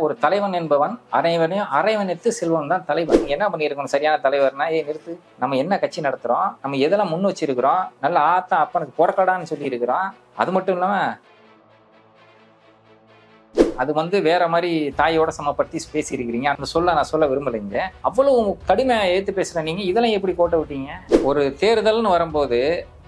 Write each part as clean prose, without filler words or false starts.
ஒரு தலைவன் என்பவன் அனைவனையும் அரவணைத்து செல்வன் தான் தலைவன். என்ன பண்ணியிருக்கணும் சரியான தலைவர்னா, நிறுத்து, நம்ம என்ன கட்சி நடத்துறோம், நம்ம எதெல்லாம் முன் வச்சிருக்கிறோம், நல்ல ஆத்தா அப்பனுக்கு பிறக்கடான்னு சொல்லி இருக்கிறோம். அது மட்டும் இல்லாம அது வேற மாதிரி தாயோட சமப்படுத்தி பேசியிருக்கிறீங்க. அந்த நான் சொல்ல விரும்பலைங்க. அவ்வளவு கடுமையா ஏத்து பேசுற நீங்க இதெல்லாம் எப்படி கோட்டை விட்டீங்க? ஒரு தேர்தல்னு வரும்போது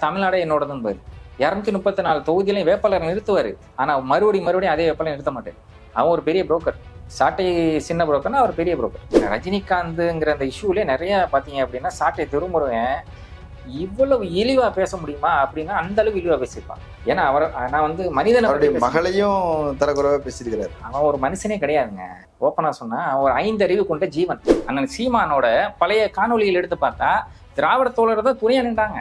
தமிழ்நாடே என்னோடதும் பாரு, 234 தொகுதியிலையும் வேட்பாளர் நிறுத்துவாரு. ஆனா மறுபடியும் அதே வேட்பாளர் நிறுத்த மாட்டாரு. அவன் ஒரு பெரிய புரோக்கர். சாட்டை சின்ன புரோக்கர்னா அவர் பெரிய புரோக்கர். ரஜினிகாந்த்ங்கிற அந்த இஷ்யூலே நிறைய பார்த்தீங்க அப்படின்னா, சாட்டை திருமுருகன் இவ்வளவு இழிவா பேச முடியுமா அப்படின்னா அந்த அளவுக்கு இழிவா பேசியிருப்பான். ஏன்னா நான் மனிதனை மகளையும் தரக்குறைவா பேசியிருக்கிறார். அவன் ஒரு மனுஷனே கிடையாதுங்க. ஓப்பனா சொன்னா அவன் ஒரு 5 அறிவு கொண்ட ஜீவன். அண்ணன் சீமானோட பழைய காணொலிகள் எடுத்து பார்த்தா திராவிட தோழர் தான் துணியா நின்றாங்க.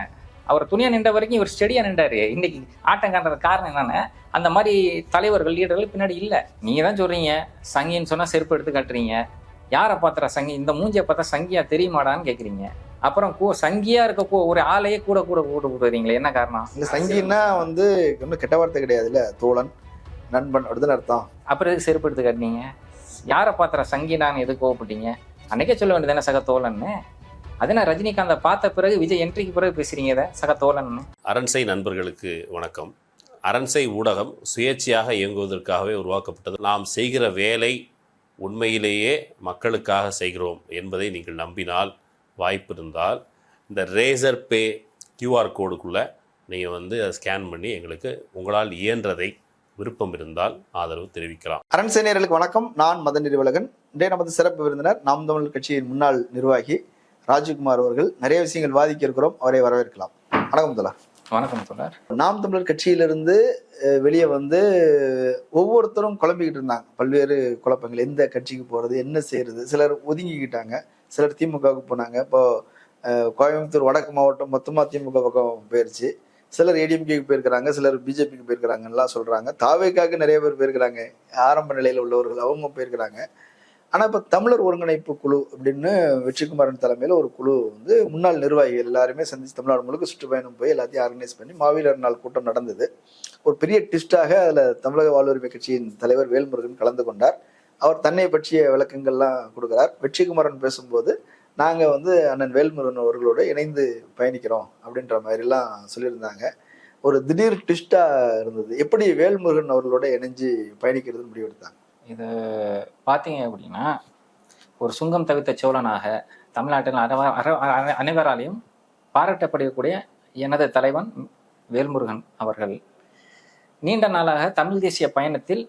அவர் துணியா நின்ற வரைக்கும் இவர் ஸ்டெடியா நின்றாரு. இன்னைக்கு ஆட்டம் காண்றது காரணம் என்னன்னா, அந்த மாதிரி தலைவர்கள் லீடர்கள் பின்னாடி இல்லை. நீங்க தான் சொல்றீங்க சங்கின்னு சொன்னா செருப்பு எடுத்து காட்டுறீங்க. யாரை பார்த்தா சங்கி, இந்த மூஞ்சியை பார்த்தா சங்கியா தெரியுமாடான்னு கேட்குறீங்க. அப்புறம் சங்கியா இருக்க ஒரு ஆளையே கூட கூடுறீங்களே, என்ன காரணம்? இந்த சங்கின்னா ஒன்றும் கெட்ட வார்த்தை கிடையாதுல்ல, தோழன் நண்பன் அப்படின்னு அர்த்தம். அப்புறம் எதுக்கு செருப்பு எடுத்து காட்டினீங்க? யாரை பார்த்தா சங்கி நான் எதுக்கு கோவப்பட்டீங்க? அன்னைக்கே சொல்ல வேண்டியது என்ன சக தோழன்னு. அதே ரஜினிகாந்தை பார்த்த பிறகு விஜய் என்ட்ரிக்கு பிறகு பேசுறீங்க சக தோழன். அரண்சை நண்பர்களுக்கு வணக்கம். அரண்சை ஊடகம் சுயேட்சையாக இயங்குவதற்காகவே உருவாக்கப்பட்டது. நாம் செய்கிற வேலை உண்மையிலேயே மக்களுக்காக செய்கிறோம் என்பதை நீங்கள் நம்பினால், வாய்ப்பு இருந்தால் இந்த ரேசர் பே QR கோடுக்குள்ளே நீங்கள் அதை ஸ்கேன் பண்ணி எங்களுக்கு உங்களால் இயன்றதை விருப்பம் இருந்தால் ஆதரவு தெரிவிக்கலாம். அரண்சை நேயர்களுக்கு வணக்கம். நான் மதன் நிறுவலகன். இன்றைய நமது சிறப்பு விருந்தினர் நாம் தமிழ் கட்சியின் முன்னாள் நிர்வாகி ராஜ்குமார் அவர்கள். நிறைய விஷயங்கள் வாதிக்க இருக்கிறோம், அவரை வரவேற்கலாம். வணக்கம் தலா. வணக்கம் தோழர். நாம் தமிழர் கட்சியிலிருந்து வெளியே ஒவ்வொருத்தரும் குழம்பிக்கிட்டு இருந்தாங்க. பல்வேறு குழப்பங்கள், எந்த கட்சிக்கு போறது, என்ன செய்யறது. சிலர் ஒதுங்கிக்கிட்டாங்க, சிலர் திமுகவுக்கு போனாங்க. இப்போ கோயம்புத்தூர் வடக்கு மாவட்டம் மொத்தமா திமுக பக்கம் போயிருச்சு. சிலர் ஏடிஎம்கேக்கு போயிருக்கிறாங்க, சிலர் பிஜேபிக்கு போயிருக்கிறாங்கலாம் சொல்றாங்க. தாவேக்காக்கு நிறைய பேர் போயிருக்கிறாங்க, ஆரம்ப நிலையில உள்ளவர்கள் அவங்க போயிருக்கிறாங்க. ஆனால் இப்போ தமிழர் ஒருங்கிணைப்பு குழு அப்படின்னு வெற்றிக்குமாரன் தலைமையில் ஒரு குழு முன்னாள் நிர்வாகிகள் எல்லாருமே சந்திச்சு தமிழ்நாடு முழுக்க சுற்றுப்பயணம் போய் எல்லாத்தையும் ஆர்கனைஸ் பண்ணி மாவீரர் நாள் கூட்டம் நடந்தது. ஒரு பெரிய ட்விஸ்டாக அதில் தமிழக வாழ்வுரிமை கட்சியின் தலைவர் வேல்முருகன் கலந்து கொண்டார். அவர் தன்னை பற்றிய விளக்கங்கள்லாம் கொடுக்குறார். வெற்றிக்குமாரன் பேசும்போது நாங்கள் அண்ணன் வேல்முருகன் அவர்களோட இணைந்து பயணிக்கிறோம் அப்படின்ற மாதிரிலாம் சொல்லியிருந்தாங்க. ஒரு திடீர் ட்விஸ்டாக இருந்தது. எப்படி வேல்முருகன் அவர்களோட இணைஞ்சு பயணிக்கிறதுன்னு முடிவெடுத்தாங்க? இது பார்த்தீங்க அப்படின்னா, ஒரு சுங்கம் தவிர்த்த சோழனாக தமிழ்நாட்டில் அனைவராலையும் பாராட்டப்படக்கூடிய எனது தலைவன் வேல்முருகன் அவர்கள் நீண்ட நாளாக தமிழ் தேசிய பயணத்தில்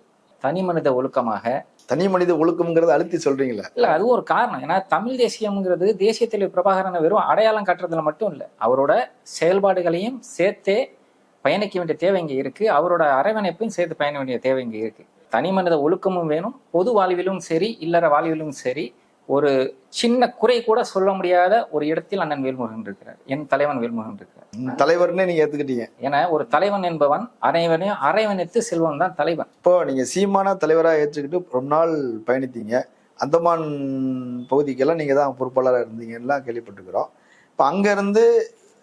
தனி மனித ஒழுக்கம்ங்கிறது அழுத்தி சொல்றீங்களா? இல்ல, அது ஒரு காரணம். ஏன்னா தமிழ் தேசியம்ங்கிறது தேசியத்தில் பிரபாகரனை வெறும் அடையாளம் காட்டுறதுல மட்டும் இல்லை, அவரோட செயல்பாடுகளையும் சேர்த்தே பயணிக்க வேண்டிய தேவை இங்கே இருக்கு. அவரோட அரவணைப்பையும் சேர்த்து பயண வேண்டிய தேவை இங்கே இருக்கு. தனி மனித ஒழுக்கமும் வேணும், பொது வாழ்விலும் சரி இல்லற வாழ்விலும் சரி. ஒரு சின்ன குறை கூட சொல்ல முடியாத ஒரு இடத்தில் அண்ணன் வேல்முருகன் இருக்கிறார், என் தலைவன் வேல்முருகன் இருக்கிறார். தலைவர்னே நீங்க ஏத்துக்கிட்டீங்க. ஏன்னா ஒரு தலைவன் என்பவன் அனைவனையும் அரவணைத்து செல்வன் தான் தலைவன். இப்போ நீங்க சீமானா தலைவராக ஏற்றுக்கிட்டு ரொம்ப நாள் பயணித்தீங்க. அந்தமான் பகுதிக்கெல்லாம் நீங்க தான் பொறுப்பாளராக இருந்தீங்கலாம் கேள்விப்பட்டுக்கிறோம். இப்போ அங்க இருந்து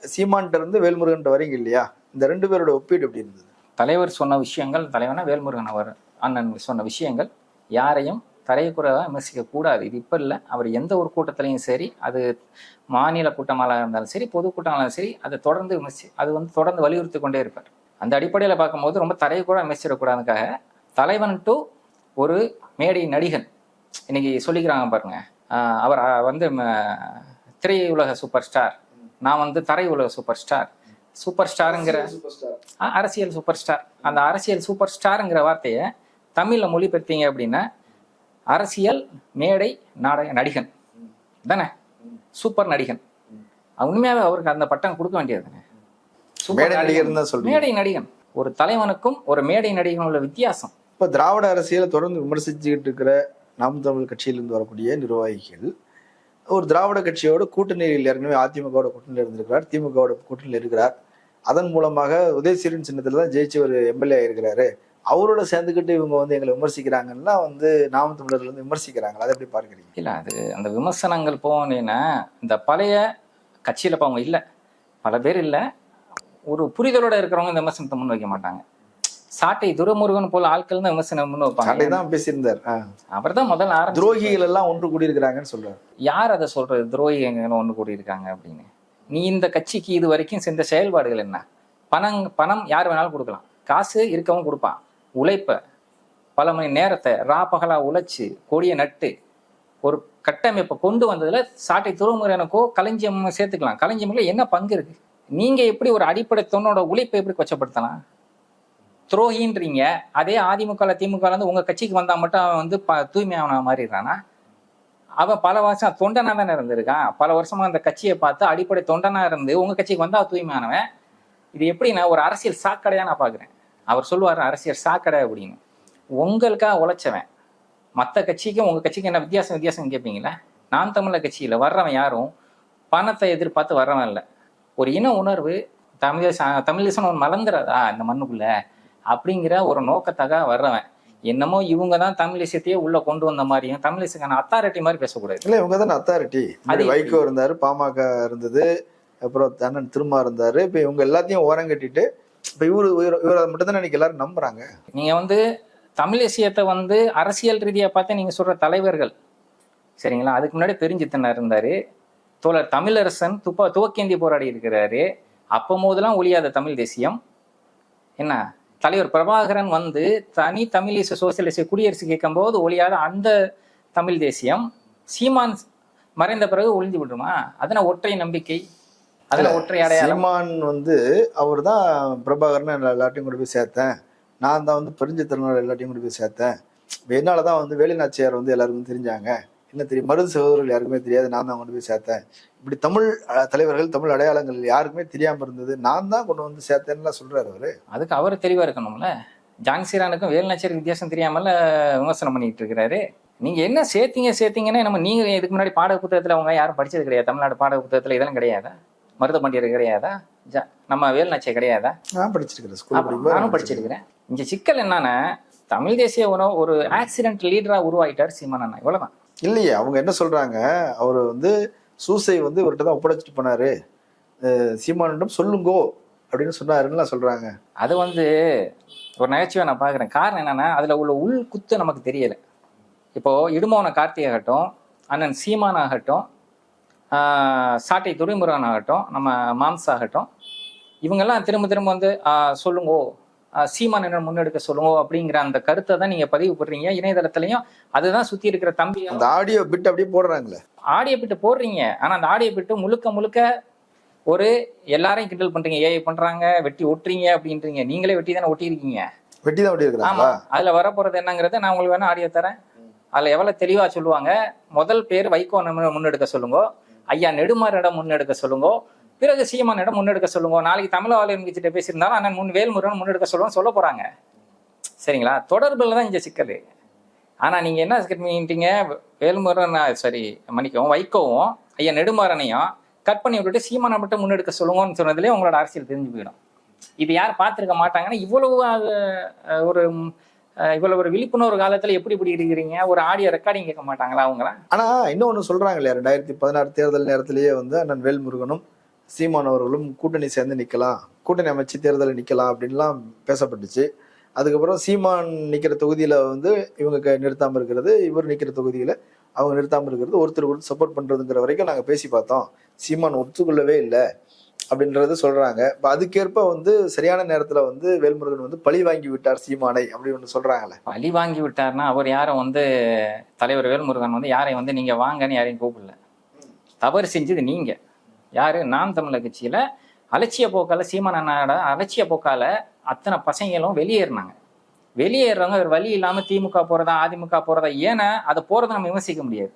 சீமான்ட்ட இருந்து வேல்முருகன் வரீங்க இல்லையா? இந்த 2 பேரோட ஒப்பீடு எப்படி இருந்தது? தலைவர் சொன்ன விஷயங்கள், தலைவனா வேல்முருகன் அவர் அண்ணன் சொன்ன விஷயங்கள் யாரையும் தரைக்குறைவாக விமர்சிக்க கூடாது. இது இப்போ இல்லை, அவர் எந்த ஒரு கூட்டத்திலையும் சரி, அது மாநில கூட்டமாக இருந்தாலும் சரி, பொதுக்கூட்டமாக இருந்தாலும் சரி, அதை தொடர்ந்து தொடர்ந்து வலியுறுத்தி கொண்டே இருப்பார். அந்த அடிப்படையில் பார்க்கும்போது ரொம்ப தரைக்குறை விமர்சிடக்கூடாதுக்காக தலைவன் டு ஒரு மேடை நடிகன் இன்னைக்கு சொல்லிக்கிறாங்க பாருங்க. அவர் திரையுலக சூப்பர் ஸ்டார், நான் தரை உலக சூப்பர் ஸ்டார். சூப்பர் ஸ்டாருங்கிற அரசியல் சூப்பர் ஸ்டார், அந்த அரசியல் சூப்பர் ஸ்டாருங்கிற வார்த்தையை தமிழ்ல மொழிபெயர்த்தீங்க அப்படின்னா அரசியல் மேடை நாடக நடிகன் தானே, சூப்பர் நடிகன். உண்மையாவே அவருக்கு அந்த பட்டம் கொடுக்க வேண்டியதுங்க. மேடை நடிகன். ஒரு தலைவனுக்கும் ஒரு மேடை நடிகன் உள்ள வித்தியாசம். இப்ப திராவிட அரசியலை தொடர்ந்து விமர்சிச்சுக்கிட்டு இருக்கிற நாம் தமிழ் கட்சியிலிருந்து வரக்கூடிய நிர்வாகிகள் ஒரு திராவிட கட்சியோட கூட்டணியில் ஏற்கனவே அதிமுகவோட கூட்டணியில் இருந்திருக்கிறார், திமுகவோட கூட்டணியில் இருக்கிறார். அதன் மூலமாக உதயசீரன் சின்னத்துல தான் ஜெயிச்சு ஒரு எம்எல்ஏ ஆயிருக்கிறாரு. அவரோட சேர்ந்துக்கிட்டு இவங்க எங்களை விமர்சிக்கிறாங்கன்னா நாம் தமிழர்கள் விமர்சிக்கிறாங்க. அதை எப்படி பார்க்குறீங்க? இல்ல, அது அந்த விமர்சனங்கள் போனீங்கன்னா இந்த பழைய கட்சியில அவங்க இல்லை, பல பேர் இல்லை, ஒரு புரிதலோட இருக்கிறவங்க இந்த விமர்சனத்தை முன் வைக்க மாட்டாங்க. சாட்டை துரைமுருகன் போல ஆட்கள் தான் விமர்சனம் முன் சாட்டை வைப்பாங்க. தான் பேசியிருந்தார். அவர் தான் முதல்ல ஆரம்பிச்சு துரோகிகள் எல்லாம் ஒன்று கூடியிருக்கிறாங்கன்னு சொல்றாரு. யார் அதை சொல்றது துரோகிங்க ஒன்று கூடியிருக்காங்க அப்படின்னு? நீ இந்த கட்சிக்கு இது வரைக்கும் செஞ்ச செயல்பாடுகள் என்ன? பணம் யார் வேணாலும் கொடுக்கலாம், காசு இருக்கவும் கொடுப்பான், உழைப்ப பல மணி நேரத்தை ராப்பகலா உழைச்சு கொடியை நட்டு ஒரு கட்டமைப்பை கொண்டு வந்ததுல சாட்டை துரைமுருகனுக்கோ களஞ்சியம் சேர்த்துக்கலாம். களஞ்சியம்ல என்ன பங்கு இருக்கு? நீங்க எப்படி ஒரு அடிப்படை தொண்ணோட உழைப்பை எப்படி கொச்சப்படுத்தலாம்? துரோகின்றீங்க. அதே அதிமுக திமுக வந்து உங்க கட்சிக்கு வந்தா மட்டும் அவன் வந்து தூய்மையான மாறிடுறானா? அவன் பல வருஷம் தொண்டனா தானே இருந்திருக்கான். பல வருஷமா அந்த கட்சியை பார்த்து அடிப்படை தொண்டனா இருந்து உங்க கட்சிக்கு வந்தா தூய்மையானவன். இது எப்படின்னா ஒரு அரசியல் சாக்கடையா நான் பாக்குறேன். அவர் சொல்லுவார் அரசியல் சாக்கடை அப்படின்னு. உங்களுக்காக உழைச்சவன் மற்ற கட்சிக்கும் உங்க கட்சிக்கு என்ன வித்தியாசம் கேட்பீங்களா? நாம் தமிழர் கட்சியில வர்றவன் யாரும் பணத்தை எதிர்பார்த்து வர்றவன் இல்லை. ஒரு இன உணர்வு தமிழ் தேசம் ஒன்று மலர்ந்துறதா இந்த மண்ணுக்குள்ள அப்படிங்கிற ஒரு நோக்கத்தாக வர்றவன். என்னமோ இவங்க தான் தமிழ் தேசியத்தையே உள்ள கொண்டு வந்த மாதிரியும் தமிழ் தேசக்கான அத்தாரிட்டி மாதிரி பேசக்கூடாது. இல்ல இவங்க தான் அத்தாரிட்டி. அது வைகோ இருந்தாரு, பாமக இருந்தது, அப்புறம் அண்ணன் திருமா இருந்தாரு. இப்ப இவங்க எல்லாத்தையும் ஓரம் கட்டிட்டு இப்ப இவரை மட்டும் தான் இன்னைக்கு எல்லாரும் நம்புறாங்க. நீங்க வந்து தமிழ் தேசியத்தை வந்து அரசியல் ரீதியா பார்த்து நீங்க சொல்ற தலைவர்கள் சரிங்களா? அதுக்கு முன்னாடி பெருஞ்சித்தனார் இருந்தாரு, தோழர் தமிழரசன் துவக்கேந்தி போராடி இருக்கிறாரு. அப்போ போதெல்லாம் ஒழியாத தமிழ் தேசியம் என்ன? தலைவர் பிரபாகரன் வந்து தனி தமிழ் சோசியலிச குடியரசு கேட்கும் போது ஒழியாத அந்த தமிழ் தேசியம் சீமான் மறைந்த பிறகு ஒழிஞ்சு விடுமா? அதனால ஒற்றை நம்பிக்கை, அதுல ஒற்றை அடையாளம். சீமான் வந்து அவர் தான் பிரபாகரன் எல்லாத்தையும் கொண்டு போய் சேர்த்தேன், நான் தான் வந்து பெருஞ்சித்திரனார் எல்லாத்தையும் கொண்டு போய் சேர்த்தேன், என்னாலதான் வந்து வேலுநாச்சியார் வந்து எல்லாருக்கும் தெரிஞ்சாங்க, என்ன தெரியும் மருது சகோதரர்கள் யாருக்குமே தெரியாது, நான் தான் கொண்டு போய் சேர்த்தேன். இப்படி தமிழ் தலைவர்கள் தமிழ் அடையாளங்கள் யாருக்குமே தெரியாம இருந்தது, நான் தான் கொண்டு வந்து சேர்த்தேன்னு சொல்றாரு அவரு. அதுக்கு அவர் தெளிவா இருக்கணும்ல. ஜான்சிரானுக்கும் வேலுநாச்சியாருக்கு வித்தியாசம் தெரியாமல விமர்சனம் பண்ணிட்டு இருக்கிறாரு. நீங்க என்ன சேர்த்தீங்கன்னா நம்ம நீங்க இதுக்கு முன்னாடி பாட புத்தகத்துல அவங்க யாரும் படிச்சது கிடையாது. தமிழ்நாடு பாட புத்தகத்துல இதெல்லாம் கிடையாதா? மருத பண்டிகர் கிடையாதா? நம்ம வேலுநாச்சியார் கிடையாதா? நான் படிச்சிருக்கிறேன், நானும் படிச்சிருக்கிறேன். இங்க சிக்கல் என்னன்னா தமிழ் தேசிய ஒரு ஆக்சிடென்ட் லீடரா உருவாயிட்டார் சீமான் அண்ணா, இவ்வளவுதான். இல்லையே அவங்க என்ன சொல்றாங்க, அவரு வந்து சூசை வந்து இவர்கிட்ட தான் ஒப்படைச்சிட்டு போனாரு, சீமானிடம் சொல்லுங்கோ அப்படின்னு சொன்னாருன்னு சொல்றாங்க. அது வந்து ஒரு நகைச்சுவை நான் பாக்குறேன். காரணம் என்னன்னா அதுல உள்ள உள் குத்து நமக்கு தெரியல. இப்போ இடுமோன கார்த்திக் ஆகட்டும், அண்ணன் சீமான் ஆகட்டும், சாட்டை துரைமுருகன் ஆகட்டும், நம்ம மாம்ஸ் ஆகட்டும், இவங்கெல்லாம் திரும்ப வந்து சொல்லுங்கோ, சீமான் என்ன முன்னெடுக்க சொல்லுங்க அப்படிங்கிற அந்த கருத்தை தான் நீங்க பதிவு போடுறீங்க இணையதளத்திலையும். அதுதான் சுத்தி இருக்கிற தம்பி அந்த ஆடியோ பிட் அப்படியே போடுறாங்களே. ஆடியோ பிட்டு போடுறீங்க, ஆனா அந்த ஆடியோ பிட்டு முழுக்க ஒரு எல்லாரையும் கிண்டல் பண்றீங்க, ஏஐ பண்றாங்க, வெட்டி ஒட்டுறீங்க அப்படின்றீங்க. நீங்களே வெட்டி தானே ஒட்டியிருக்கீங்க. வெட்டி தான் ஒட்டி. ஆமா, அதுல வரப்போறது என்னங்கிறத நான் உங்களுக்கு வேணா ஆடியோ தரேன். அதுல எவ்வளவு தெளிவா சொல்லுவாங்க. முதல் பேர் வைகோ முன்னெடுக்க சொல்லுங்க, ஐயா நெடுமாறிடம் முன்னெடுக்க சொல்லுங்க, பிறகு சீமானிடம் முன்னெடுக்க சொல்லுங்க. நாளைக்கு தமிழ் ஆளுங்கிட்ட பேசியிருந்தாலும் அண்ணன் வேல்முருகன் முன்னெடுக்க சொல்ல போறாங்க. சரிங்களா? தொடர்புல தான் இங்க சிக்கல். ஆனா நீங்க என்ன பண்ணிட்டீங்க, வேல்முருகன் மன்னிக்கவும் வைகோவும் ஐயா நெடுமாறனையும் கட் பண்ணி விட்டுட்டு சீமானை மட்டும் முன்னெடுக்க சொல்லுங்கன்னு சொன்னதுலேயே உங்களோட அரசியல் தெரிஞ்சு போயிடும். இது யார் பார்த்துருக்க மாட்டாங்கன்னா இவ்வளவு ஒரு விழிப்புணர்வு காலத்துல எப்படி இருக்கிறீங்க, ஒரு ஆடியோ ரெக்கார்டிங் கேட்க மாட்டாங்களா அவங்களாம்? ஆனா இன்னொன்னு சொல்றாங்க இல்லையா, 2016 தேர்தல் நேரத்திலேயே வந்து அண்ணன் வேல்முருகனும் சீமான் அவர்களும் கூட்டணி சேர்ந்து நிக்கலாம், கூட்டணி அமைச்சு தேர்தலில் நிக்கலாம் அப்படின்லாம் பேசப்பட்டுச்சு. அதுக்கப்புறம் சீமான் நிக்கிற தொகுதியில வந்து இவங்க நிறுத்தாம இருக்கிறது, இவர் நிக்கிற தொகுதியில அவங்க நிறுத்தாம இருக்கிறது, ஒருத்தர் சப்போர்ட் பண்றதுங்கிற வரைக்கும் நாங்க பேசி பார்த்தோம், சீமான் ஒத்துக்கொள்ளவே இல்லை அப்படின்றது சொல்றாங்க. இப்ப அதுக்கேற்ப வந்து சரியான நேரத்துல வந்து வேல்முருகன் வந்து பழி வாங்கி விட்டார் சீமானை அப்படி ஒன்று சொல்றாங்களே. பழி வாங்கி விட்டார்னா அவர் யாரும் வந்து தலைவர் வேல்முருகன் வந்து யாரையும் வந்து நீங்க வாங்கன்னு யாரையும் கூப்பிடல. தவறு செஞ்சது நீங்க யாரு? நாம் தமிழர் கட்சியில அலட்சிய போக்கால சீமான் அண்ணாட அலட்சிய போக்கால அத்தனை பசங்களும் வெளியேறினாங்க. வெளியேறவங்க ஒரு வழி இல்லாம திமுக போறதா அதிமுக போறதா, ஏன்னா அதை போறதை நம்ம விமர்சிக்க முடியாது.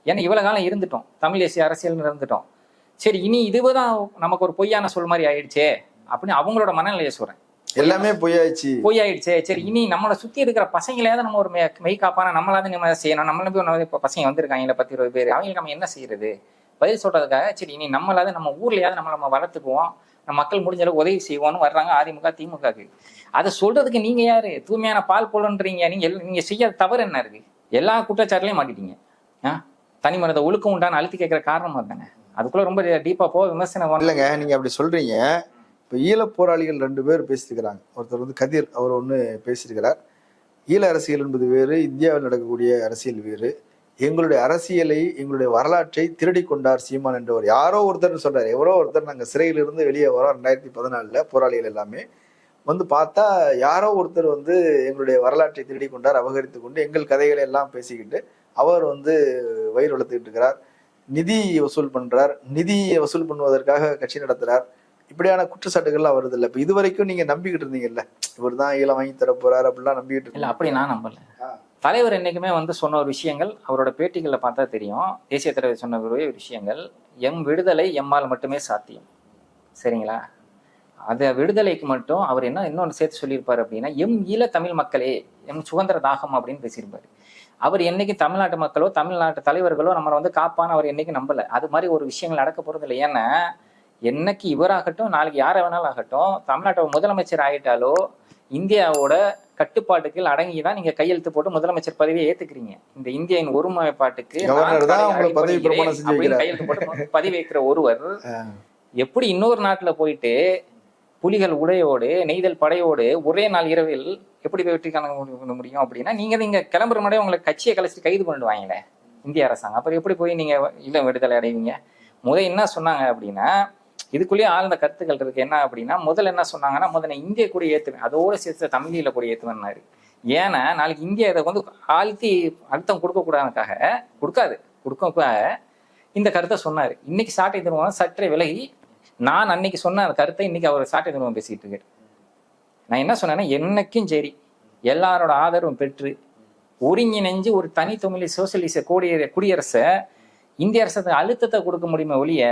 ஏன்னா இவ்வளவு காலம் இருந்துட்டோம், தமிழ் தேசிய அரசியல் இருந்துட்டோம். சரி இனி இதுதான் நமக்கு ஒரு பொய்யான சொல் மாதிரி ஆயிடுச்சே அப்படின்னு அவங்களோட மனநிலையை சொல்றேன். எல்லாமே பொய்யாயிடுச்சே. சரி இனி நம்மளை சுத்தி இருக்கிற பசங்களையாவது நம்ம ஒரு மெய்காப்பான நம்மளாவது நம்ம செய்யணும். நம்மள இப்போ பசங்க வந்திருக்காங்க 10-20 பேர், அவங்களுக்கு நம்ம என்ன செய்யறது பதில் சொல்றதுக்காக. சரி இனி நம்மளாவது நம்ம ஊர்லயாவது நம்ம வளர்த்துக்குவோம், நம்ம மக்கள் முடிஞ்ச அளவுக்கு உதவி செய்வோம்னு வர்றாங்க அதிமுக திமுகக்கு. அதை சொல்றதுக்கு நீங்க யாரு? தூய்மையான பால் போலன்றீங்க. நீங்க செய்யாத தவறு என்ன இருக்கு? எல்லா குற்றச்சாட்டுலையும் மாட்டிட்டீங்க. தனி மனித ஒழுக்கம் உண்டான அழுத்தி கேட்கிற காரணமா தானே. அதுக்குள்ள ரொம்ப டீப்பா விமர்சனம் இல்லைங்க. நீங்க அப்படி சொல்றீங்க, இப்போ ஈழப் போராளிகள் 2 பேர் பேசியிருக்கிறாங்க. ஒருத்தர் வந்து கதிர், அவர் ஒன்று பேசியிருக்கிறார். ஈழ அரசியல் என்பது வேறு, இந்தியாவில் நடக்கக்கூடிய அரசியல் வேறு. எங்களுடைய அரசியலை, எங்களுடைய வரலாற்றை திருடி கொண்டார் சீமான் என்றவர். யாரோ ஒருத்தர் சொல்றாரு, எவரோ ஒருத்தர் நாங்கள் சிறையிலிருந்து வெளியே வரோம் 2014 போராளிகள் எல்லாமே வந்து பார்த்தா, யாரோ ஒருத்தர் வந்து எங்களுடைய வரலாற்றை திருடி கொண்டார், அபகரித்து கொண்டு எங்கள் கதைகளை எல்லாம் பேசிக்கிட்டு அவர் வந்து வயிறு வளர்த்துக்கிட்டு இருக்கிறார், நிதி வசூல் பண்றார், நிதியை வசூல் பண்ணுவதற்காக கட்சி நடத்துறார். இப்படியான குற்றச்சாட்டுகள்லாம் வருது இல்லை. இப்போ இது வரைக்கும் நீங்க நம்பிக்கிட்டு இருந்தீங்கல்ல, இவர் தான் ஈழம் வாங்கி தர போறாரு அப்படிலாம் நம்பிக்கிட்டு இல்லை, அப்படி நான் நம்பல. ஆ. தலைவர் என்னைக்குமே வந்து சொன்ன ஒரு விஷயங்கள் அவரோட பேட்டிகளில் பார்த்தா தெரியும். தேசிய தலைவர் சொன்ன ஒரு விஷயங்கள், எம் விடுதலை எம்மால் மட்டுமே சாத்தியம். சரிங்களா? அந்த விடுதலைக்கு மட்டும் அவர் என்ன இன்னொன்று சேர்த்து சொல்லியிருப்பாரு அப்படின்னா, எம் ஈழ தமிழ் மக்களே எம் சுதந்திர தாகம் அப்படின்னு பேசியிருப்பாரு. அவர் என்னைக்கு தமிழ்நாட்டு மக்களோ தமிழ்நாட்டு தலைவர்களோ நம்மளை வந்து காப்பான்னு அவர் என்னைக்கு நம்பல. அது மாதிரி ஒரு விஷயங்கள் நடக்க போறது இல்லை. ஏன்னா என்னைக்கு இவராகட்டும் நாளைக்கு யாரை வேணாலும் ஆகட்டும், தமிழ்நாட்டோட முதலமைச்சர் ஆகிட்டாலோ இந்தியாவோட கட்டுப்பாட்டுக்கு அடங்கி தான் நீங்க கையெழுத்து போட்டு முதலமைச்சர் பதவியை ஏத்துக்கிறீங்க. இந்த இந்தியாவின் ஒருமைப்பாட்டுக்கு கையெழுத்து போட்டு பதவி வைக்கிற ஒருவர் எப்படி இன்னொரு நாட்டுல போயிட்டு புலிகள் உடையோடு நெய்தல் படையோடு ஒரே நாள் இரவில் எப்படி வெற்றி காண முடியும் அப்படின்னா, நீங்க கிளம்புற முன்னாடி உங்களை கட்சியை கலைச்சிட்டு கைது பண்ணிடுவாங்களே இந்திய அரசாங்கம். அப்புறம் எப்படி போய் நீங்க ஈழம் விடுதலை அடைவீங்க? என்ன சொன்னாங்க அப்படின்னா, இதுக்குள்ளேயே ஆழ்ந்த கருத்துக்கள் இருக்கு. என்ன அப்படின்னா, முதல்ல என்ன சொன்னாங்கன்னா, முதல்ல இந்திய கூட ஏத்துவேன், அதோட சேர்த்து தமிழீழ கூட ஏத்துவேன்னாரு. ஏன்னா நாளைக்கு இந்தியா இதை வந்து ஆழ்த்தி அழுத்தம் கொடுக்கக்கூடாதுக்காக கொடுக்க இந்த கருத்தை சொன்னாரு. இன்னைக்கு சாட்டை திருமணம் சற்றே விலகி நான் அன்னைக்கு சொன்ன அந்த கருத்தை இன்னைக்கு அவர் சாட்டை திருமணம் பேசிட்டு இருக்காரு. நான் என்ன சொன்னேன்னா, என்னைக்கும் சரி எல்லாரோட ஆதரவும் பெற்று ஒருங்கிணைஞ்சு ஒரு தனி தமிழ் சோசியலிச குடியரசை இந்திய அரசு அழுத்தத்தை கொடுக்க முடியுமே ஒழிய,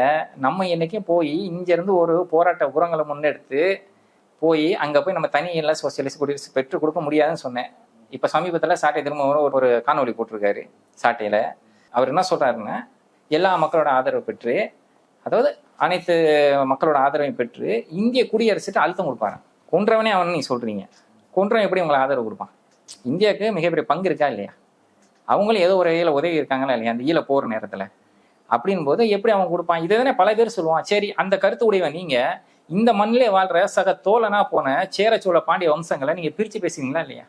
நம்ம என்னைக்கும் போய் இங்கிருந்து ஒரு போராட்ட உரங்களை முன்னெடுத்து போய் அங்கே போய் நம்ம தனியெல்லாம் சோசியலிஸ்ட் குடியரசு பெற்று கொடுக்க முடியாதுன்னு சொன்னேன். இப்போ சமீபத்தில் சாட்டை திரும்ப ஒரு காணொலி போட்டிருக்காரு. சாட்டையில் அவர் என்ன சொல்கிறாருன்னா, எல்லா மக்களோட ஆதரவு பெற்று, அதாவது அனைத்து மக்களோட ஆதரவையும் பெற்று இந்திய குடியரசுக்கு அழுத்தம் கொடுப்பாரு. கொன்றவனே அவன் நீ சொல்கிறீங்க, கொன்றவன் எப்படி உங்களை ஆதரவு கொடுப்பான்? இந்தியாவுக்கு மிகப்பெரிய பங்கு இருக்கா இல்லையா? அவங்களும் ஏதோ ஒரு வகையில் உதவி இருக்காங்களா இல்லையா அந்த ஈழ போகிற நேரத்தில்? அப்படின் போது எப்படி அவன் கொடுப்பான்? இதை தானே பல பேர் சொல்லுவான். சரி, அந்த கருத்து உடையவன் நீங்கள் இந்த மண்ணிலே வாழ்ற சக தோழனா போன சேர சோழ பாண்டிய வம்சங்களை நீங்கள் பிரித்து பேசுவீங்களா இல்லையா?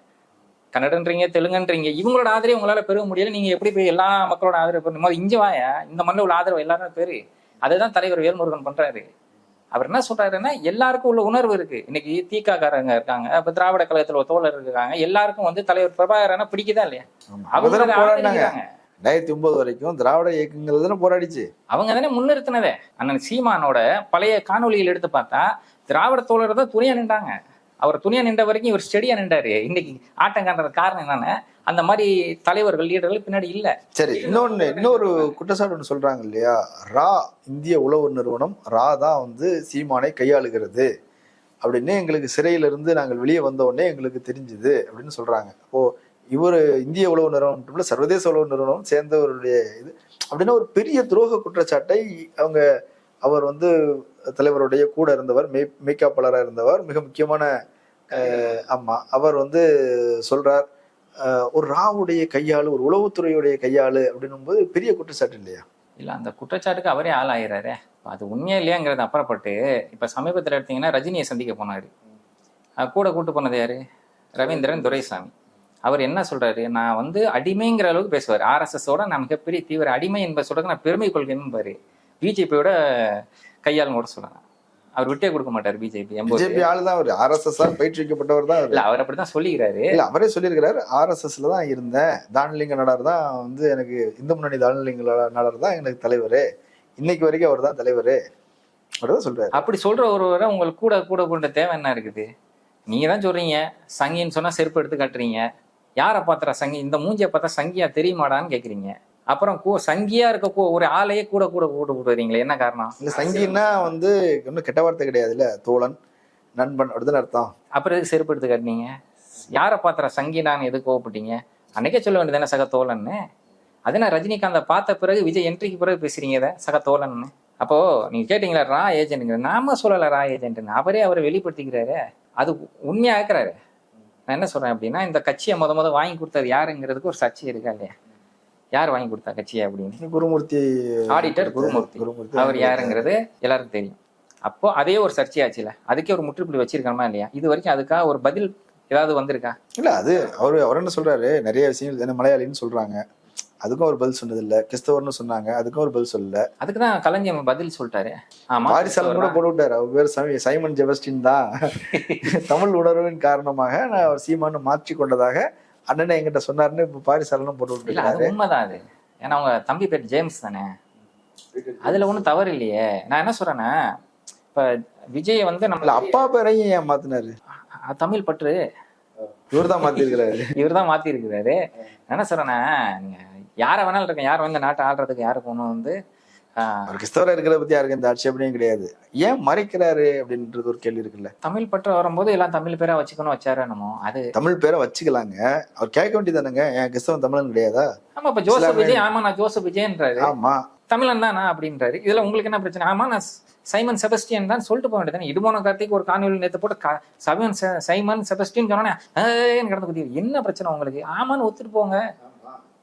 கன்னடன்றீங்க, தெலுங்குன்றீங்க, இவங்களோட ஆதரவு உங்களால் பெற முடியல. நீங்கள் எப்படி போய் எல்லா மக்களோட ஆதரவு பெறணும்? இங்கே வாயா, இந்த மண்ணில் உள்ள ஆதரவு எல்லாரும் பேரு. அதுதான் தலைவர் வேல்முருகன் பண்றாரு. அவர் என்ன சொல்றாருன்னா, எல்லாருக்கும் உள்ள உணர்வு இருக்கு. இன்னைக்கு தீக்காக்காரங்க இருக்காங்க, இப்ப திராவிட கழகத்துல ஒரு தோழர் இருக்காங்க, எல்லாருக்கும் வந்து தலைவர் பிரபாகரனா பிடிக்குதா இல்லையா? அவங்க 2009 வரைக்கும் திராவிட இயக்கங்கள் தானே போராடிச்சு. அவங்க தானே முன்னிறுத்தினதே. அண்ணன் சீமானோட பழைய காணொலிகள் எடுத்து பார்த்தா திராவிட தோழர் தான் துணியா நின்றாங்க. அவர் துணியா நின்ற வரைக்கும் இவர் ஸ்டெடியா நின்றாரு. இன்னைக்கு ஆட்டம் காண்றது காரணம் என்னன்னா, அந்த மாதிரி தலைவர்கள் லீடர்கள் பின்னாடி இல்ல. சரி, இன்னொரு குற்றச்சாட்டு ஒன்று சொல்றாங்க இல்லையா, ரா இந்திய உளவு நிறுவனம் ரா தான் வந்து சீமானை கையாளுகிறது அப்படின்னு எங்களுக்கு சிறையிலிருந்து நாங்கள் வெளியே வந்த உடனே எங்களுக்கு தெரிஞ்சுது அப்படின்னு சொல்றாங்க. அப்போ இவர் இந்திய உளவு நிறுவனம் மட்டும் இல்ல, சர்வதேச உளவு நிறுவனம் சேர்ந்தவருடைய இது அப்படின்னா ஒரு பெரிய துரோக குற்றச்சாட்டை அவர் வந்து தலைவருடைய கூட இருந்தவர், மேய்காப்பாளராக இருந்தவர், மிக முக்கியமான ஆமா, அவர் வந்து சொல்றார், ஒரு ராவுடைய கையாளு, ஒரு உளவுத்துறையுடைய கையாளு அப்படின்னும் போது பெரிய குற்றச்சாட்டு இல்லையா? இல்ல, அந்த குற்றச்சாட்டுக்கு அவரே ஆளாயிராரு. அது உண்மையா இல்லையாங்கிறது அப்புறப்பட்டு இப்ப சமீபத்தில் எடுத்தீங்கன்னா ரஜினியை சந்திக்க போனாரு. கூட கூட்டு போனது யாரு? ரவீந்திரன் துரைசாமி. அவர் என்ன சொல்றாரு, நான் வந்து அடிமைங்கிற அளவுக்கு பேசுவார். ஆர்எஸ்எஸோட நான் மிகப்பெரிய தீவிர அடிமை என்பதை சொல்றது நான் பெருமை கொள்கைன்னு பாரு. பிஜேபியோட கையாளும் கூட சொல்றாங்க. அவர் விட்டே கொடுக்க மாட்டார். பிஜேபி ஆளுதான் அவர், ஆர்எஸ்எஸ் பயிற்றுவிக்கப்பட்டவர் தான். இல்ல, அவர் அப்படித்தான் சொல்லிக்கிறாரு. இல்ல, அவரே சொல்லியிருக்கிறாரு, ஆர்எஸ்எஸ்ல தான் இருந்தேன், தானலிங்க நாடார் தான் வந்து எனக்கு, இந்து முன்னணி தானலிங்க நாடார் தான் எனக்கு தலைவரு, இன்னைக்கு வரைக்கும் அவர் தான் தலைவரு அப்படிதான் சொல்றாரு. அப்படி சொல்ற ஒருவரை உங்களுக்கு கூட கூட கொண்ட தேவை என்ன இருக்குது? நீங்க தான் சொல்றீங்க சங்கின்னு சொன்னா செருப்பு எடுத்து காட்டுறீங்க. யாரை பாத்துறா சங்கி? இந்த மூஞ்சியை பார்த்தா சங்கியா தெரியுமாடான்னு கேக்குறீங்க. அப்புறம் சங்கியா இருக்க ஒரு ஆளையே கூட கூட கூட கூடுறீங்களே, என்ன காரணம்? இல்ல, சங்கின்னா வந்து ஒன்றும் கெட்ட வார்த்தை கிடையாது இல்ல, தோழன் நண்பன் அப்படிதான் அர்த்தம். அப்புறம் எதுக்கு செருப்பு எடுத்து காட்டினீங்க? யாரை பாத்துற சங்கி நான் எதுக்கு கோவப்பட்டீங்க? அன்னைக்கே சொல்ல வேண்டியதானே சக தோழன்னு. அது நான் ரஜினிகாந்தை பார்த்த பிறகு விஜய் என்ட்ரிக்கு பிறகு பேசுறீங்க இதை சக தோழன்னு. அப்போ நீங்க கேட்டீங்களா ரா ஏஜென்ட்டுங்க? நாம சொல்லல ரா ஏஜென்ட்னு, அவரை வெளிப்படுத்திக்கிறாரு. அது உண்மையா இருக்கிறாரு. நான் என்ன சொல்றேன் அப்படின்னா, இந்த கட்சியை முத வாங்கி கொடுத்தது யாருங்கிறதுக்கு ஒரு சர்ச்சை இருக்கா இல்லையா? யார் வாங்கி கொடுத்தா கட்சியை அப்படின்னு? குருமூர்த்தி, ஆடிட்டர் குருமூர்த்தி. அவர் யாருங்கிறது எல்லாருக்கும் தெரியும். அப்போ அதே ஒரு சர்ச்சையாச்சுல, அதுக்கே ஒரு முற்றுப்புள்ளி வச்சிருக்கணுமா இல்லையா? இது வரைக்கும் அதுக்காக ஒரு பதில் ஏதாவது வந்திருக்கா? இல்ல அது அவர் என்ன சொல்றாரு, நிறைய விஷயங்கள் என்ன மலையாளின்னு சொல்றாங்க, அதுக்கும் ஒரு பதில் சொன்னது இல்ல. கிறிஸ்தவர்னு சொன்னாங்க, அதுக்கும் ஒரு பதில் சொல்லல. அதுக்கு தான் கலைஞர் பதில் சொல்லிட்டாரு. ஆமா, பாரிசாலன் கூட போட்டு விட்டாரு, அவர் பேர் சைமன் ஜெபஸ்டின் தான். தமிழ் உணர்வின் காரணமாக நான் அவர் சீமானு மாற்றி கொண்டதாக அண்ணனை என்கிட்ட சொன்னாருன்னு இப்ப பாரிசாலனும் போட்டு இல்ல அது விட்டுருக்காரு. உண்மைதான் அது. ஏன்னா அவங்க தம்பி பேர் ஜேம்ஸ் தானே, அதுல ஒண்ணும் தவறு இல்லையே. நான் என்ன சொல்றேன்னா, இப்ப விஜய் வந்து இல்ல நம்ம அப்பா பேரையும் ஏன் மாத்தினாரு? தமிழ் பற்று இவர்தான் மாத்திருக்கிறாரு. இவர் தான் மாத்தி இருக்கிறாரு. நான் என்ன சொல்றேன்னா, நீங்க யார வேணாலும் இருக்கேன், யார் வந்து நாட்டை ஆள்றதுக்கு யாருக்கு ஒன்றும் வந்து அவர் கிறிஸ்தவரா இருக்கிறத பத்தி யாருக்கு இந்த ஆட்சேபனையும் கிடையாது. ஏன் மறைக்கிறாரு அப்படின்றது ஒரு கேள்வி இருக்குல்ல. தமிழ் பற்று வரும்போது எல்லாம் தமிழ் பேரா வச்சுக்கணும் வச்சாரு என்னமோ. அது தமிழ் பேரை வச்சுக்கலாங்க, அவர் கேட்க வேண்டியதானுங்க, என் கிறிஸ்தவன் தமிழன் கிடையாதா? ஆமா, இப்ப ஜோசப் விஜய், ஆமா நான் ஜோசப் விஜயன்றாரு, ஆமா தமிழன் தான் நான் அப்படின்றாரு. இதுல உங்களுக்கு என்ன பிரச்சனை? ஆமா நான் சைமன் செபஸ்டியன் தான் சொல்லிட்டு போக வேண்டியதானே. இடுமோன கார்த்திக் ஒரு காணொலி நேற்று போட்டு சைமன் செபஸ்டியன் சொன்னோன்னே கடந்து குதி, என்ன பிரச்சனை உங்களுக்கு? ஆமான்னு ஒத்துட்டு போங்க,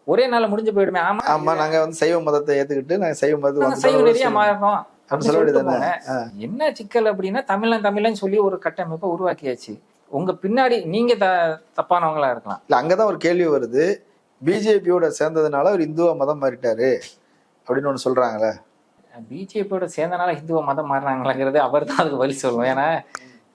ஒரே நாள்ல முடிஞ்சு போயிடுமே. ஆமா ஆமா நாங்க வந்து சைவ மதத்தை ஏத்துக்கிட்டு நாங்க சைவ சைவ மதத்துக்கு நெறியா மாறணும் அப்படி சொல்ல வேண்டியதானே. என்ன சிக்கல் அப்படின்னா, தமிழன் சொல்லி ஒரு கட்டமைப்பை உருவாக்கியாச்சு. உங்க பின்னாடி நீங்க தப்பானவங்களா இருக்கலாம். இல்ல அங்கதான் ஒரு கேள்வி வருது, பிஜேபியோட சேர்ந்ததுனால அவர் இந்துவா மதம் மாறிட்டாரு அப்படின்னு ஒண்ணு சொல்றாங்களே. பிஜேபியோட சேர்ந்தனால ஹிந்துவ மதம் மாறினாங்களாங்கிறது அவர் தான் அதுக்கு பதில் சொல்லணும். ஏன்னா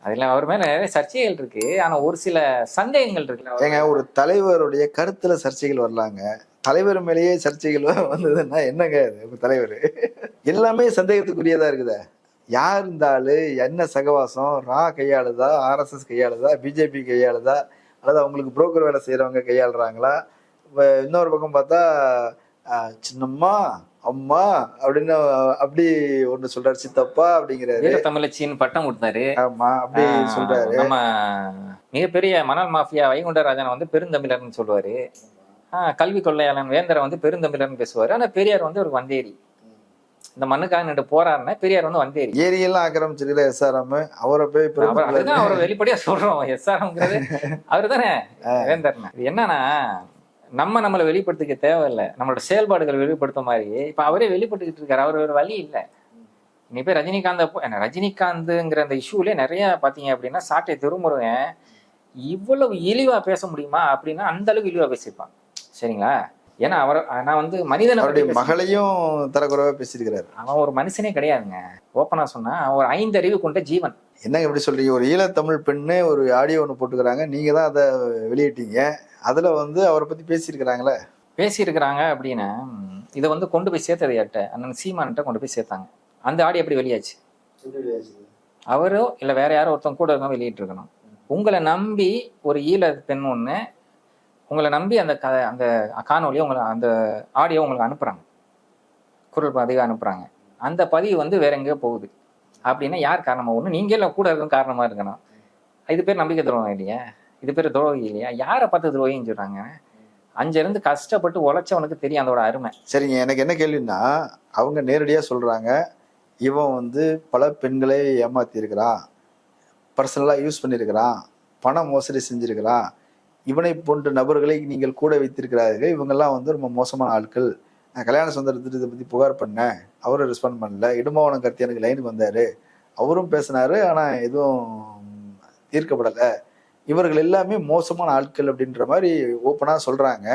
அதுல அவர் மேல நிறைய சர்ச்சைகள் இருக்கு, ஆனா ஒரு சில சந்தேகங்கள் இருக்கு. ஏங்க ஒரு தலைவருடைய கருத்துல சர்ச்சைகள் வரலாங்க, தலைவர் மேலேயே சர்ச்சைகள் வந்ததுன்னா என்னங்க அது? தலைவர் எல்லாமே சந்தேகத்துக்குரியதா இருக்குதா? யார் இருந்தாலும் என்ன சகவாசம், ரா கையாளுதா, ஆர்எஸ்எஸ் கையாளுதா, பிஜேபி கையாளுதா, அல்லது அவங்களுக்கு புரோக்கர் வேலை செய்யறவங்க கையாளுறாங்களா? இன்னொரு பக்கம் பார்த்தா சின்னம்மா அம்மா அப்படின்னு அப்படி ஒண்ணு சொல்றாரு, சித்தப்பா அப்படிங்கிறாரு, தமிழச்சின்னு பட்டம் கொடுத்தாரு. ஆமா அப்படி சொல்றாரு. நம்ம மிகப்பெரிய மணல் மாஃபியா வைகுண்டராஜன் வந்து பெருந்தமிழர்னு சொல்லுவாரு. கல்வி கொள்ளையாளன் வேந்தரை வந்து பெருந்தமிழர்னு பேசுவாரு. ஆனா பெரியார் வந்து ஒரு வந்தேரி, இந்த மண்ணுக்காக நின்று போறாருன்னா பெரியார் வந்து வந்தேரி. ஏரியெல்லாம் ஆக்கிரமிச்சிருக்கிற எஸ்ஆர்எம், அவரை போய் அதுதான் அவரை வெளிப்படையா சொல்றோம். எஸ்ஆர்எம்ங்கிறது அவரு தானே வேந்தர்னா. இது என்னன்னா, நம்மளை வெளிப்படுத்திக்க தேவையில்லை, நம்மளோட செயல்பாடுகள் வெளிப்படுத்த மாதிரி இப்ப அவரே வெளிப்பட்டுக்கிட்டு இருக்காரு. அவர் ஒரு வழி இல்லை. நீ போய் ரஜினிகாந்துங்கிற அந்த இஷ்யூலே நிறைய பாத்தீங்க அப்படின்னா, சாட்டை திருமுருகன் இவ்வளவு இழிவா பேச முடியுமா அப்படின்னா அந்த அளவுக்கு இழிவா பேசியிருப்பான். சரிங்களா? ஏன்னா நான் வந்து மனிதனுடைய மகளையும் தரக்குறைவா பேசியிருக்கிறாரு. அவன் ஒரு மனுஷனே கிடையாதுங்க. ஓப்பனா சொன்னா அவன் ஒரு 5 அறிவு கொண்ட ஜீவன். என்னங்க இப்படி சொல்றீங்க? ஒரு ஈழத்தமிழ் பெண்ணு ஒரு ஆடியோ ஒன்று போட்டுக்கிறாங்க, நீங்க தான் அதை வெளியிட்டீங்க, அதுல வந்து அவரை பத்தி பேசியிருக்கிறாங்களே. பேசியிருக்கிறாங்க அப்படின்னா இதை வந்து கொண்டு போய் சேர்த்தது யார்கிட்ட? அண்ணன் சீமான்கிட்ட கொண்டு போய் சேர்த்தாங்க. அந்த ஆடியோ எப்படி வெளியாச்சு? அவரோ இல்ல வேற யாரோ ஒருத்தவங்க கூட இருக்க வெளியிட்டு இருக்கணும். உங்களை நம்பி ஒரு ஈழ பெண் ஒண்ணு உங்களை நம்பி அந்த காணொலியை அந்த ஆடியோ உங்களுக்கு அனுப்புறாங்க, குரல் பதிவு அனுப்புறாங்க. அந்த பதிவு வந்து வேற எங்கேயோ போகுது அப்படின்னா யார் காரணமா? ஒண்ணு நீங்க எல்லாம் கூட இருக்கும் காரணமா இருக்கணும். இது பேர் நம்பிக்கை துரோகம் இல்லையா? இது பேர் துரோகி இல்லையா? யாரை பார்த்து துரோகின்னு சொல்றாங்க? அங்கிருந்து கஷ்டப்பட்டு உழைச்சவனுக்கு தெரியும் அதோட அருமை. சரிங்க, எனக்கு என்ன கேள்வின்னா, அவங்க நேரடியா சொல்றாங்க, இவன் வந்து பல பெண்களை ஏமாத்தி இருக்கிறான், பர்சனலா யூஸ் பண்ணியிருக்கிறான், பண மோசடி செஞ்சிருக்கிறான், இவனை போன்ற நபர்களை நீங்கள் கூட வைத்திருக்கிறார்கள், இவங்கெல்லாம் வந்து ரொம்ப மோசமான ஆட்கள், நான் கல்யாண சுந்தர திட்டத்தை பத்தி புகார் பண்ணேன், அவரும் ரெஸ்பாண்ட் பண்ணல, இடுமாவனம் கருத்து எனக்கு லைனுக்கு வந்தாரு, அவரும் பேசினாரு, ஆனா எதுவும் தீர்க்கப்படலை, இவர்கள் எல்லாமே மோசமான ஆட்கள் அப்படின்ற மாதிரி ஓப்பனா சொல்றாங்க.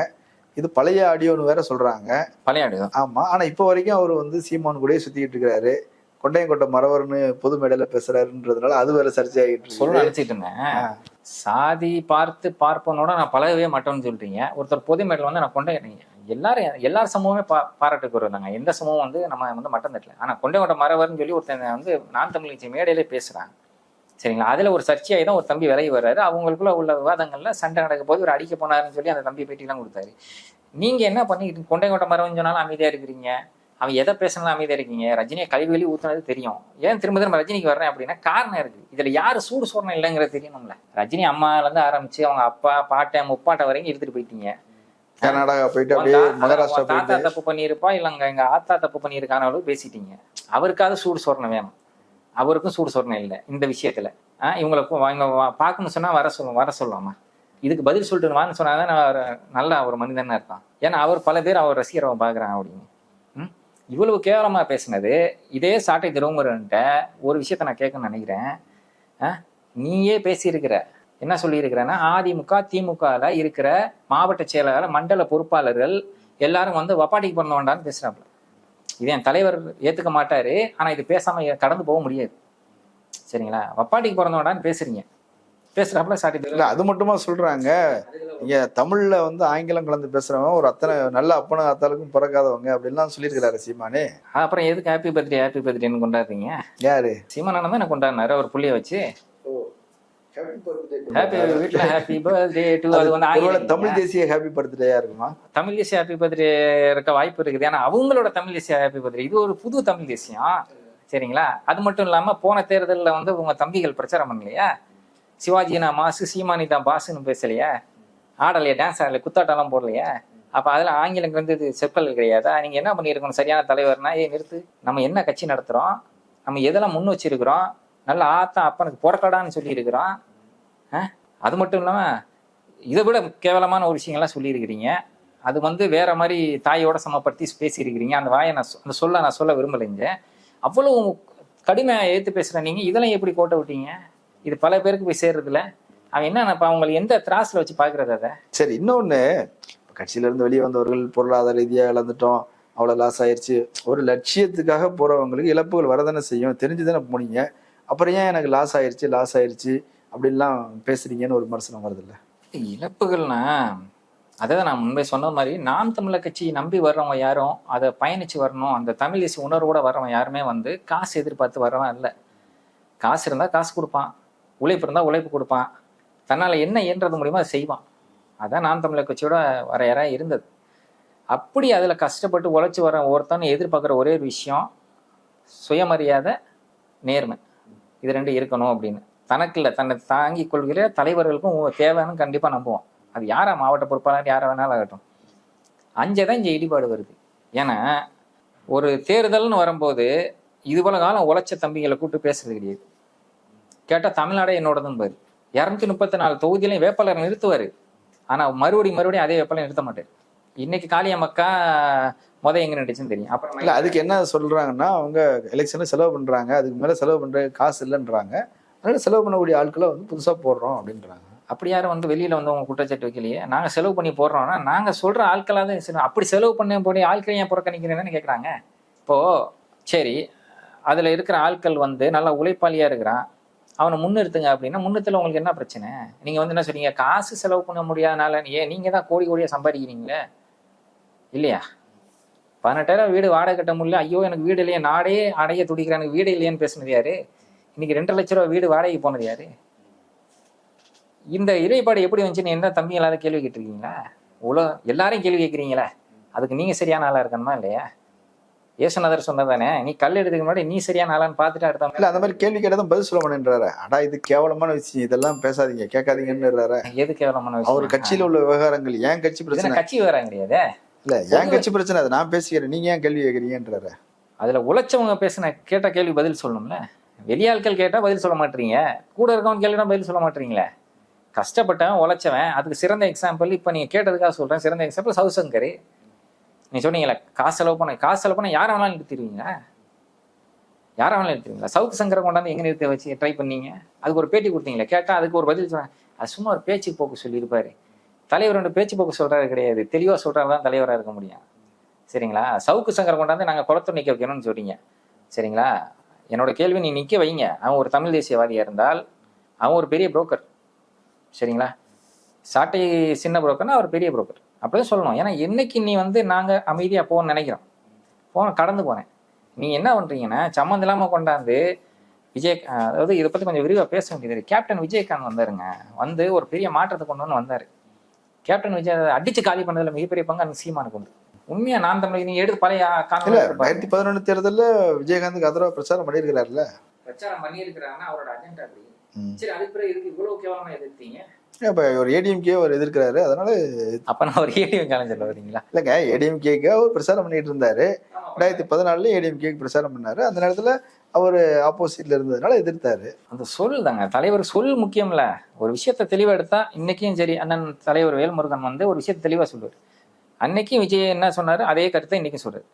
இது பழைய ஆடியோன்னு வேற சொல்றாங்க. பழைய ஆடியோ ஆமா. ஆனா இப்ப வரைக்கும் அவர் வந்து சீமான் கூட சுத்திக்கிட்டு இருக்காரு, கொண்டையங்கொட்டை மறவர்னு பொது மேடையில பேசுறாருன்றதுனால அது வேற சர்ச்சை ஆகிட்டு சொல்ல நினைச்சிட்டு இருந்தேன். சாதி பார்ப்பனோட நான் பழகவே மாட்டோம்னு சொல்றீங்க. ஒருத்தர் பொது மேடையில் வந்து நான் எல்லாரும் சமூகமே பாராட்டுக்கு வருவாங்க. எந்த சமூகம் வந்து நம்ம வந்து மட்டம் தட்டல. ஆனா கொண்டையங்கொட்டை மறவர்னு சொல்லி ஒருத்தன் வந்து நான் தமிழ் கட்சி மேடையிலே பேசுறாங்க. சரிங்களா? அதுல ஒரு சர்ச்சையாகி தான் ஒரு தம்பி விலகி வர்றாரு. அவங்களுக்குள்ள உள்ள விவாதங்கள்ல சண்டை நடக்க போது ஒரு அடிக்க போனாருன்னு சொல்லி அந்த தம்பி பேட்டிலாம் கொடுத்தாரு. நீங்க என்ன பண்ணிக்கிட்டு கொண்டையங்கொட்டை மறவன்னு சொன்னாலும் அமைதியா இருக்கிறீங்க, அவன் எதை பேசினாலும் அமைதியா இருக்கீங்க. ரஜினியை கல்வி ஊத்துனது தெரியும், ஏன் திரும்ப ரஜினிக்கு வர்றேன் அப்படின்னா காரணம் இருக்கு. இதுல யாரு சூடு சோரணம் இல்லைங்கிறது தெரியணும்ல. ரஜினி அம்மால இருந்து ஆரம்பிச்சு அவங்க அப்பா பாட்டை முப்பாட்டை வரைக்கும் எடுத்துட்டு போயிட்டீங்க. கர்நாடகா போயிட்டு அப்படியே மகாராஷ்டிரா தாத்தா தப்பு பண்ணியிருப்பா இல்லங்க எங்க ஆத்தா தப்பு பண்ணியிருக்கான அளவு பேசிட்டீங்க. அவருக்காவது சூடு சோரணம் வேணும், அவருக்கும் சூடு சோரணம் இல்லை இந்த விஷயத்துல. இவங்களுக்கு பார்க்கணும்னு சொன்னா வர சொல்லலாமா? இதுக்கு பதில் சொல்லிட்டு வான்னு சொன்னாதான் நல்ல ஒரு மனிதனா இருக்கான். ஏன்னா அவர் பல பேர் அவர் ரசிகரை பாக்குறாங்க அப்படின்னு. இவ்வளவு கேவலமா பேசினது இதே சாட்டை திருவமுருகன்ட்ட ஒரு விஷயத்த நான் கேட்கணும்னு நினைக்கிறேன். நீயே பேசியிருக்கிற, என்ன சொல்லியிருக்கிறேன்னா அதிமுக திமுகல இருக்கிற மாவட்ட செயலாளர் மண்டல பொறுப்பாளர்கள் எல்லாரும் வந்து வப்பாட்டிக்கு பிறந்த வேண்டான்னு பேசுறாப்புல. இது என் தலைவர் ஏத்துக்க மாட்டாரு, ஆனா இது பேசாம கடந்து போக முடியாது. சரிங்களா? வப்பாட்டிக்கு பிறந்த வேண்டான்னு பேசுறீங்க, பேசுறாப்புல சாட்டை. இல்ல அது மட்டுமா சொல்றாங்க, இங்க தமிழ்ல வந்து ஆங்கிலம் கலந்து பேசுறவங்க ஒரு அத்தனை நல்ல அப்பனும் அத்தாளுக்கும் பிறக்காதவங்க அப்படின்லாம் சொல்லியிருக்கிறாரு சீமானே. அப்புறம் எதுக்கு ஹாப்பி பர்த்டேன்னு கொண்டாடுறீங்க? யாரு? சீமானந்தம் தானே கொண்டாடினாரு ஒரு புள்ளிய வச்சு. வீட்டுல ஹாப்பி பர்த்டே டு, அது வந்து தமிழ் தேசிய ஹாப்பி பர்த்டேயா இருக்குமா? தமிழ் தேசிய ஹாப்பி பர்த்டே இருக்க வாய்ப்பு இருக்குது. ஏன்னா அவங்களோட தமிழ் தேசிய ஹாப்பி பர்த்டே, இது ஒரு புது தமிழ் தேசியம். சரிங்களா? அது மட்டும் இல்லாம போன தேர்தலில் வந்து உங்க தம்பிகள் பிரச்சாரம் பண்ணலையா, சிவாஜி நான் மாசு சீமானி தான் பாசுன்னு பேசலையா, ஆடலையா, டான்ஸ் ஆடலையா, குத்தாட்டம்லாம் போடலையா? அப்ப அதுல ஆங்கிலம் வந்து செப்பல் கிடையாதா? நீங்க என்ன பண்ணிருக்கணும்? சரியான தலைவர்னா நிறுத்து, நம்ம என்ன கட்சி நடத்துறோம், நம்ம எதெல்லாம் முன் வச்சிருக்கிறோம், நல்ல ஆத்தா அப்பனுக்கு பொறக்கடான்னு சொல்லி இருக்கிறோம். அது மட்டும் இல்லாம இதை விட கேவலமான ஒரு விஷயங்கள்லாம் சொல்லியிருக்கிறீங்க. அது வந்து வேற மாதிரி தாயோட சமப்படுத்தி பேசியிருக்கிறீங்க. அந்த வாயை அந்த நான் சொல்ல விரும்பலைங்க. அவ்வளவு கடுமையா ஏத்து பேசுற நீங்க இதெல்லாம் எப்படி கோட்டை விட்டீங்க? இது பல பேருக்கு போய் சேர்றதுல அவன் என்ன அவங்களை எந்த திராஸ்ல வச்சு பாக்குறது? அதை சரி, இன்னொன்னு, கட்சியில இருந்து வெளியே வந்தவர்கள் பொருளாதார ரீதியா இழந்துட்டோம், அவ்வளவு லாஸ் ஆயிடுச்சு, ஒரு லட்சியத்துக்காக போறவங்களுக்கு இழப்புகள் வரதானே செய்யும், தெரிஞ்சுதானே போனீங்க, அப்புறம் ஏன் எனக்கு லாஸ் ஆயிடுச்சு அப்படின்லாம் பேசுறீங்கன்னு ஒரு விமர்சனம் வருது இல்ல? இழப்புகள்னா அதாவது நான் முன்பே சொன்ன மாதிரி நாம் தமிழர் கட்சி நம்பி வர்றவங்க யாரும் அதை பயணிச்சு வரணும், அந்த தமிழ் தேசிய உணர்வோட வர்றவன் யாருமே வந்து காசு எதிர்பார்த்து வர்றவன் இல்லை. காசு இருந்தா காசு கொடுப்பான், உழைப்பு இருந்தா உழைப்பு கொடுப்பான், தன்னால என்ன இயன்றது மூலியமா அதை செய்வான். அதான் நாம் தமிழர் கட்சியோட வரையறா இருந்தது. அப்படி அதுல கஷ்டப்பட்டு உழைச்சி வர ஒருத்தன் எதிர்பார்க்குற ஒரே ஒரு விஷயம் சுயமரியாதை, நேர்மை, இது ரெண்டு இருக்கணும் அப்படின்னு. தனக்கு இல்லை, தன்னை தாங்கி கொள்கிற தலைவர்களுக்கும் தேவைன்னு கண்டிப்பா நம்புவோம். அது யாரா மாவட்ட பொறுப்பாளர் யாரை வேணாலும் ஆகட்டும். அஞ்சதான் இங்கே இடிபாடு வருது. ஏன்னா ஒரு தேர்தல்னு வரும்போது இது போல காலம் உழைச்ச தம்பிகளை கூப்பிட்டு பேசுறது கிடையாது. கேட்டா தமிழ்நாடே என்னோடதுன்னு பாரு. 234 தொகுதியிலையும் வேட்பாளர் நிறுத்துவாரு, ஆனா மறுபடியும் அதே வேட்பாளர் நிறுத்த மாட்டாரு. இன்னைக்கு காளியம்மக்கா எங்க நினைச்சுன்னு தெரியும். அப்புறம் இல்ல அதுக்கு என்ன சொல்றாங்கன்னா, அவங்க எலெக்ஷன்ல செலவு பண்றாங்க, அதுக்கு மேல செலவு பண்ற காசு இல்லைன்றாங்க, அதனால செலவு பண்ணக்கூடிய ஆட்களை வந்து புதுசா போடுறோம் அப்படின்றாங்க. அப்படி யாரும் வந்து வெளியில வந்து அவங்க குற்றச்சாட்டு வைக்கலையே. நாங்க செலவு பண்ணி போடுறோம்னா நாங்க சொல்ற ஆட்களா தான். அப்படி செலவு பண்ண போய் ஆட்களை ஏன் புறக்கணிக்கிறேன்னு கேட்குறாங்க. இப்போ சரி, அதுல இருக்கிற ஆட்கள் வந்து நல்லா உழைப்பாளியா இருக்கிறான், அவனை முன்னிறுத்துங்க அப்படின்னா முன்னத்துல உங்களுக்கு என்ன பிரச்சனை? நீங்க வந்து என்ன சொல்றீங்க, காசு செலவு பண்ண முடியாதனால நீங்க தான் கோடியா சம்பாதிக்கிறீங்களே இல்லையா? 18,000 வீடு வாடகை கட்ட முடியல, ஐயோ எனக்கு வீடு இல்லையே, நாடே அடைய துடிக்கிறேன், எனக்கு வீடு இல்லையான்னு பேசுனது யாரு? இன்னைக்கு 2 லட்ச ரூபா வீடு வாடகை போனது யாரு? இந்த இறைப்பாடு எப்படி வந்துச்சுன்னு என்ன தம்பி எல்லாரும் கேள்வி கேட்டிருக்கீங்களா? எல்லாரையும் கேள்வி கேட்குறீங்களா? அதுக்கு நீங்க சரியான ஆளா இருக்கணுமா இல்லையா? ஏசுநாதர் சொன்னதானே, நீ கல் எடுத்துக்க முன்னாடி நீ சரியான ஆளான்னு பார்த்துட்டு அடுத்த இல்ல அந்த மாதிரி கேள்வி கேட்டதும் பதில் சொல்ல மாட்டேன்றாரு. ஆனா இது கேவலமான விஷயம், இதெல்லாம் பேசாதீங்க கேட்காதீங்கன்னு. எது கேவலமான விஷயம்? அவர் கட்சியில உள்ள விவகாரங்கள், ஏன் கட்சி பிரச்சனை, கட்சி விவகாரம் கிடையாது இல்ல ஏன் கட்சி பிரச்சனை, அதை நான் பேசிக்கிறேன், நீங்க ஏன் கேள்வி கேட்கறீங்கன்றாரு. அதுல உழைச்சவங்க பேசின கேட்ட கேள்வி பதில் சொல்லணும்ல. வெளியாட்கள் கேட்டா பதில் சொல்ல மாட்டீங்க, கூட இருக்கவன் கேள்வினா பதில் சொல்ல மாட்டீங்களே. கஷ்டப்பட்டவன் உழைச்சவன், அதுக்கு சிறந்த எக்ஸாம்பிள் இப்ப நீங்க கேட்டதுக்காக சொல்றேன். சிறந்த எக்ஸாம்பிள் சவுசங்கர். நீ சொன்னீங்களா காசு செலவு பண்ண யாரை வேணாலும் நிறுத்திடுவீங்களா? யாரை வேணாலும் நிறுத்துவீங்களா? சவுக்கு சங்கரை கொண்டாந்து எங்க நிறுத்த வச்சு ட்ரை பண்ணீங்க? அதுக்கு ஒரு பேட்டி கொடுத்தீங்களா? கேட்டா அதுக்கு ஒரு பதில் சொன்னேன். அது சும்மா ஒரு பேச்சு போக்கு சொல்லியிருப்பாரு. தலைவர் ரெண்டு பேச்சு போக்கு சொல்றாரு கிடையாது, தெளிவா சொல்றாருதான் தலைவராக இருக்க முடியும். சரிங்களா? சவுக்கு சங்கரை கொண்டாந்து நாங்க குளத்தை நிக்க வைக்கணும்னு சொல்றீங்க. சரிங்களா? என்னோட கேள்வி, நீ நிக்க வைங்க. அவன் ஒரு தமிழ் தேசியவாதியா இருந்தால் அவன் ஒரு பெரிய புரோக்கர். சரிங்களா? சாட்டை சின்ன புரோக்கர்னா அவர் பெரிய புரோக்கர், அப்படிதான் சொல்லணும். ஏன்னா என்னைக்கு நீ வந்து நாங்க அமைதியா போகணும்னு நினைக்கிறோம், கடந்து போனேன். நீ என்ன பண்றீங்கன்னா சம்மந்தம் இல்லாம கொண்டாந்து அதாவது இதை பத்தி கொஞ்சம் விரிவா பேச வேண்டியது. கேப்டன் விஜயகாந்த் வந்தாருங்க, வந்து ஒரு பெரிய மாற்றத்தை கொண்டு வந்தாரு. கேப்டன் விஜய் அடிச்சு காலி பண்ணதுல மிகப்பெரிய பங்கு அந்த சீமானுக்கு உண்டு. உண்மையா நான் தமிழ் நீங்க எடுத்து பழைய 2011 தேர்தலில் விஜயகாந்துக்கு ஆதரவா பிரச்சாரம் பண்ணியிருக்கிறாருல்ல. பிரச்சாரம் பண்ணியிருக்கிறாருன்னா அவரோட அஜெண்டா அப்படி. சரி, அதுக்கு பிறகு இதுக்கு இவ்வளவு கேவலமா எதிர்த்தீங்க. இப்ப ஒரு ஏடிஎம்கே அவர் எதிர்க்கிறாரு, அதனால அப்ப நான் ஒரு ஏடிஎம் கலைஞர்ல வரீங்களா? இல்லைங்க, ஏடிஎம்கேக்கு அவர் பிரச்சாரம் பண்ணிட்டு இருந்தாரு. 2014 ஏடிஎம்கேக்கு பிரச்சாரம் பண்ணாரு. அந்த நேரத்துல அவர் ஆப்போசிட்ல இருந்ததுனால எதிர்த்தாரு. அந்த சொல் தாங்க தலைவர், சொல் முக்கியம்ல. ஒரு விஷயத்த தெளிவா எடுத்தா இன்னைக்கும் சரி, அண்ணன் தலைவர் வேல்முருகன் வந்து ஒரு விஷயத்த தெளிவா சொல்லுவார். அன்னைக்கும் விஜய் என்ன சொன்னாரு அதே கருத்தை இன்னைக்கும் சொல்றாரு.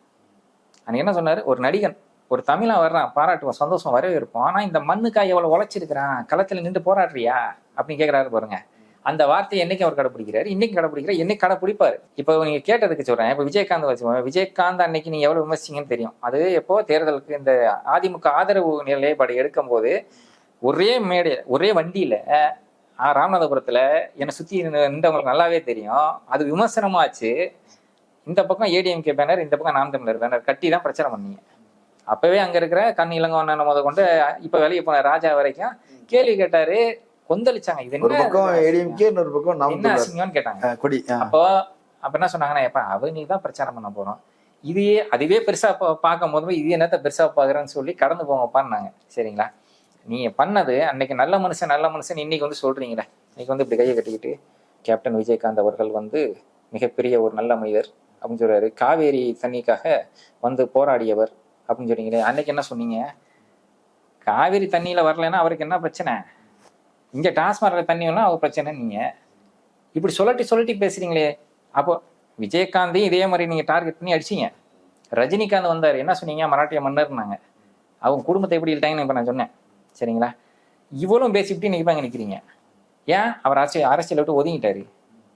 அன்னைக்கு என்ன சொன்னாரு, ஒரு நடிகன் ஒரு தமிழா வர்றான், பாராட்டுவோம், சந்தோஷம், வரவே இருப்போம். ஆனா இந்த மண்ணுக்காய் எவ்வளவு உழைச்சிருக்கிறான், களத்துல நின்று போராடுறியா அப்படின்னு கேட்கிறாரு பாருங்க. அந்த வார்த்தையை என்னைக்கு அவர் கடைப்பிடிக்கிறாரு, இன்னைக்கு கடைப்பிடிக்கிறார், என்னைக்கு கடைப்பிடிப்பாரு. இப்போ நீங்க கேட்டதுக்கு சொல்றேன். இப்ப விஜயகாந்த் வச்சுக்கோங்க. விஜயகாந்த் அன்னைக்கு நீங்க எவ்வளவு விமர்சிங்கன்னு தெரியும். அது எப்போ தேர்தலுக்கு இந்த அதிமுக ஆதரவு நிலைப்பாடு எடுக்கும் போது ஒரே மேடை ஒரே வண்டியில ராமநாதபுரத்துல என்னை சுத்தி நின்றவங்களுக்கு நல்லாவே தெரியும். அது விமர்சனமாச்சு. இந்த பக்கம் ஏடிஎம்கே பேனர், இந்த பக்கம் நாம் தமிழர் பேனர் கட்டி தான் பிரச்சாரம் பண்ணீங்க. அப்பவே அங்க இருக்கிற கண் இளங்கோவனை முத கொண்டு இப்ப வெளியே போன ராஜா வரைக்கும் கேள்வி கேட்டாரு, கொந்தளிச்சாங்க. இது ஒரு பக்கம் ஏடிஎம்கே, இன்னொரு பக்கம் நாம் என்ன அசிங்கம்னு கேட்டாங்க. கொடி. அப்ப என்ன சொன்னாங்கன்னா, எப்ப அவனி தான் பிரச்சாரம் பண்ண போறோம், இதையே அதுவே பெருசா பார்க்கும் போது இது என்னத்த பெருசா பாக்குறேன்னு சொல்லி கடந்து போங்கப்பான்னாங்க. சரிங்களா? நீங்க பண்ணது அன்னைக்கு நல்ல மனுஷன் இன்னைக்கு வந்து சொல்றீங்களே, இன்னைக்கு வந்து இப்படி கையை கட்டிக்கிட்டு கேப்டன் விஜயகாந்த் அவர்கள் வந்து மிகப்பெரிய ஒரு நல்ல மனிதர் அப்படின்னு சொல்றாரு. காவேரி தண்ணிக்காக வந்து போராடியவர் அப்படின்னு சொல்றீங்களே. அன்னைக்கு என்ன சொன்னீங்க? காவேரி தண்ணியில வரலைன்னா அவருக்கு என்ன பிரச்சனை, இங்க டாஸ்மார்க்ல தண்ணி வரலாம் அவர் பிரச்சனை. நீங்க இப்படி சொல்லட்டி பேசுறீங்களே. அப்போ விஜயகாந்தையும் இதே மாதிரி நீங்க டார்கெட் பண்ணி அடிச்சீங்க. ரஜினிகாந்த் வந்தார், என்ன சொன்னீங்க? மராட்டிய மன்னர்னாங்க. அவங்க குடும்பத்தை எப்படி இழுத்தாங்கன்னு இப்ப நான் சொன்னேன். சரிங்களா? இவ்வளவு பேசிக்கிட்டு இன்னைக்கு நிக்கிறீங்க. ஏன்? அவர் அரசியலை விட்டு ஒதுங்கிட்டாரு,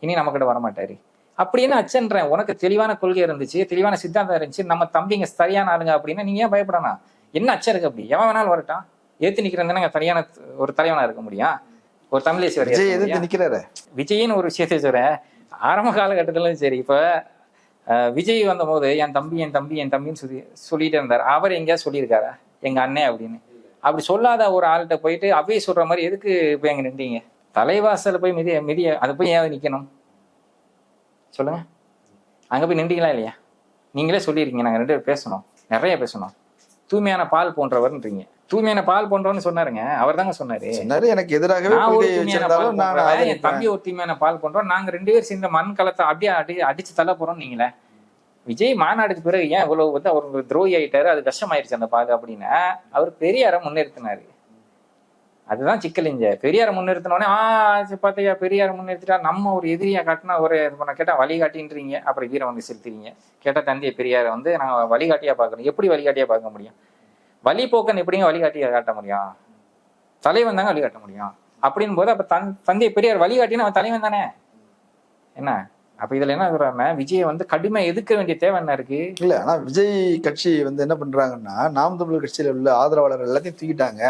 இனி நம்ம கிட்ட வரமாட்டாரு அப்படின்னு அச்சன்றேன். உனக்கு தெளிவான கொள்கை இருந்துச்சு, தெளிவான சித்தாந்தம் இருந்துச்சு, நம்ம தம்பிங்க சரியான ஆளுங்க அப்படின்னா நீங்க ஏன் பயப்படணும்? என்ன அச்சம் இருக்கு? அப்படி எவன் வேணாலும் வரட்டான். ஏத்து நிக்கிறதுனா சரியான ஒரு தலைவனா இருக்க முடியும்? ஒரு தமிழ் தேசிய விஜயின்னு ஒரு விஷயத்தை சொல்றேன். ஆரம்ப காலகட்டத்திலும் சரி, இப்ப விஜய் வந்த போது என் தம்பின்னு சொல்லிட்டே இருந்தார். அவர் எங்கேயாவது சொல்லியிருக்காரா எங்க அண்ணன் அப்படின்னு? அப்படி சொல்லாத ஒரு ஆள்கிட்ட போயிட்டு அவையை சொல்ற மாதிரி எதுக்கு போய் அங்க நின்றீங்க? தலைவாசல போய் மிதிய அதை போய் ஏன் நிக்கணும் சொல்லுங்க? அங்க போய் நின்றீங்களா இல்லையா? நீங்களே சொல்லியிருக்கீங்க, நாங்க 2 பேர் பேசணும், நிறைய பேசணும். தூய்மையான பால் போன்றவர்ன்றீங்க. தூய்மையான பால் போன்றவர்னு சொன்னாருங்க. அவர் தாங்க சொன்னாரு. எனக்கு எதிராகவே என் தம்பி ஒரு தூய்மையான பால் போன்றோம், நாங்க 2 பேர் சேர்ந்த மண் களத்தை அப்படியே அடிச்சு தள்ள போறோம். நீங்களே விஜய் மாநாடுக்கு பிறகு ஏன் இவ்வளவு வந்து அவர் துரோகி ஆயிட்டாரு, அது கஷ்டமாயிருச்சு அந்த பால் அப்படின்னா அவர் பெரியாரை முன்னிறுத்தினாரு. அதுதான் சிக்கல். இங்க பெரியாரை முன்னிறுத்தினோடனே பார்த்தியா பெரியாரை முன்னிறுத்திட்டா நம்ம ஒரு எதிரியா காட்டினா ஒரு கேட்டா வழிகாட்டின்றீங்க, அப்புறம் வீரம் வந்து செலுத்துறீங்க. கேட்டா தந்தைய பெரியாரை வந்து நாங்க வழிகாட்டியா பார்க்கணும். எப்படி வழிகாட்டியா பார்க்க முடியும்? வழிபோக்கன் எப்படிங்க வழிகாட்டியா காட்ட முடியும்? தலைவன் தாங்க வழிகாட்ட முடியும். அப்படின்னு போது அப்ப தந்தைய பெரியார் வழிகாட்டினா அவன் தலைவன் தானே என்ன? அப்ப இதுல என்ன சொல்றாருன்னா, விஜய் வந்து கடுமையா எதிர்க்க வேண்டிய தேவை என்ன இருக்கு? இல்ல, ஆனா விஜய் கட்சி வந்து என்ன பண்றாங்கன்னா, நாம் தமிழர் கட்சியில உள்ள ஆதரவாளர்கள் எல்லாத்தையும் தூக்கிட்டாங்க,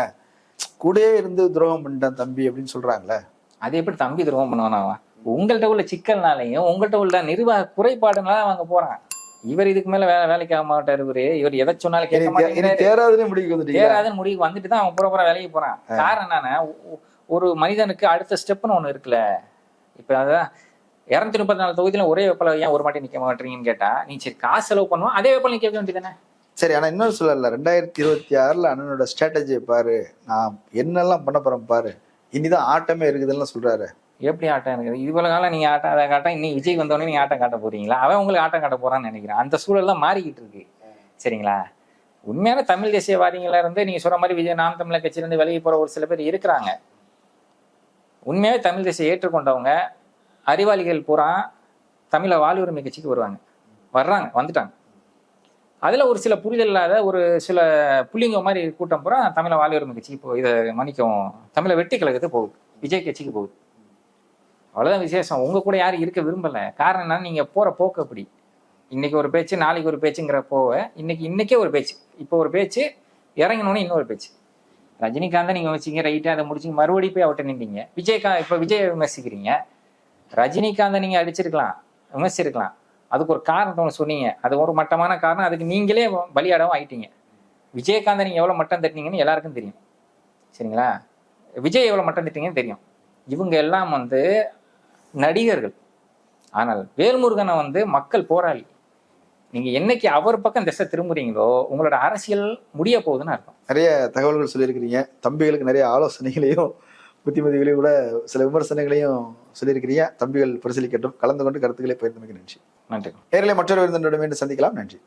கூடயே இருந்து துரோகம் பண்ணிட்டான் தம்பி அப்படின்னு சொல்றாங்களே. அது எப்படி தம்பி துரோகம் பண்ணுவானா? உங்கள்கிட்ட உள்ள சிக்கல்னாலையும் உங்கள்கிட்ட உள்ள நிர்வாக குறைபாடுனால அவங்க போறான். இவர் இதுக்கு மேல வேலைக்கு ஆக மாட்டாரு. இவர் எதை சொன்னாலும் கேட்க மாட்டேங்கிறாரு. தேராதுன்னு முடிவுக்கு வந்துட்டு தான் அவன் பூரா வேலைக்கு போறான். காரணம் என்னன்னா, ஒரு மனிதனுக்கு அடுத்த ஸ்டெப்னு ஒண்ணு இருக்குல்ல. இப்ப அதான் 234 தொகுதியில ஒரே வேப்பல ஏன் ஒரு மாட்டி நிக்க மாட்டீங்கன்னு கேட்டா, நீ சரி காசு செலவு பண்ணுவோம், அதே வேப்பல நிக்க வேண்டியதானே? சரி, ஆனா இன்னொரு சொல்லல, 2026 அண்ணனோட ஸ்ட்ராட்டஜியை பாரு, நான் என்னெல்லாம் பண்ண போறேன் பாரு, இனிதான் ஆட்டமே இருக்குதுன்னு சொல்றாரு. எப்படி ஆட்டம் இருக்குது? இவ்வளவு காலம் நீங்க ஆட்டம் அதை காட்ட, இன்னும் விஜய் வந்தோடனே நீங்க ஆட்டம் காட்ட போறீங்களா? அவன் உங்களுக்கு ஆட்டம் காட்ட போறான்னு நினைக்கிறேன். அந்த சூழல்லாம் மாறிக்கிட்டு இருக்கு. சரிங்களா? உண்மையான தமிழ் தேசியவாதிகள இருந்து நீங்க சொல்ற மாதிரி விஜய் நாம் தமிழர் கட்சியிலிருந்து விலகி போற ஒரு சில பேர் இருக்கிறாங்க. உண்மையாவே தமிழ் தேசியம் ஏற்றுக்கொண்டவங்க அறிவாளிகள் பூரா தமிழ வாழ்வுரிமை கட்சிக்கு வந்துட்டாங்க. அதுல ஒரு சில புரிதல் இல்லாத ஒரு சில புள்ளிங்க மாதிரி கூட்டம் பூரா தமிழ வாழ்வுரிமை கட்சிக்கு இதை மன்னிக்கவும் தமிழ வெட்டி கழகத்துக்கு போகுது, விஜய் கட்சிக்கு போகுது. அவ்வளவுதான் விசேஷம். உங்க கூட யாரும் இருக்க விரும்பல. காரணம் என்னன்னா, நீங்க போற போக்கு அப்படி. இன்னைக்கு ஒரு பேச்சு, நாளைக்கு ஒரு பேச்சுங்கிற போவ இன்னைக்கே ஒரு பேச்சு, இப்போ ஒரு பேச்சு, இறங்கினோன்னு இன்னொரு பேச்சு. ரஜினிகாந்தை நீங்க வச்சிங்க, ரைட்டு, அதை முடிச்சு மறுபடியும் போய் அவட்ட நின்றீங்க. இப்ப விஜய் விமர்சிக்கிறீங்க. ரஜினிகாந்தை நீங்க அடிச்சிருக்கலாம், விமர்சிருக்கலாம். அதுக்கு ஒரு காரணத்தை ஒன்று சொன்னீங்க. அது ஒரு மட்டமான காரணம். அதுக்கு நீங்களே பலியாடவும் ஆயிட்டீங்க. விஜயகாந்தை நீங்க எவ்வளவு மட்டம் தட்டினீங்கன்னு எல்லாருக்கும் தெரியும். சரிங்களா? விஜய் எவ்வளவு மட்டம் தட்டிங்கன்னு தெரியும். இவங்க எல்லாம் வந்து நடிகர்கள். ஆனால் வேல்முருகனை வந்து மக்கள் போராளி. நீங்க என்னைக்கு அவர் பக்கம் திசை திரும்புறீங்களோ உங்களோட அரசியல் முடிய போகுதுன்னு அர்த்தம். நிறைய தகவல்கள் சொல்லியிருக்கிறீங்க. தம்பிகளுக்கு நிறைய ஆலோசனைகளையும் புத்திமதிகளையும் கூட சில விமர்சனங்களையும் சொல்லியிருக்கிறீங்க. தம்பிகள் பரிசீலிக்கட்டும். கலந்து கொண்டு கருத்துக்களை பகிர்ந்தமைக்கு நன்றி. நேரிலே மற்றொரு விருந்தினருடன் மீண்டும் சந்திக்கலாம். நன்றி.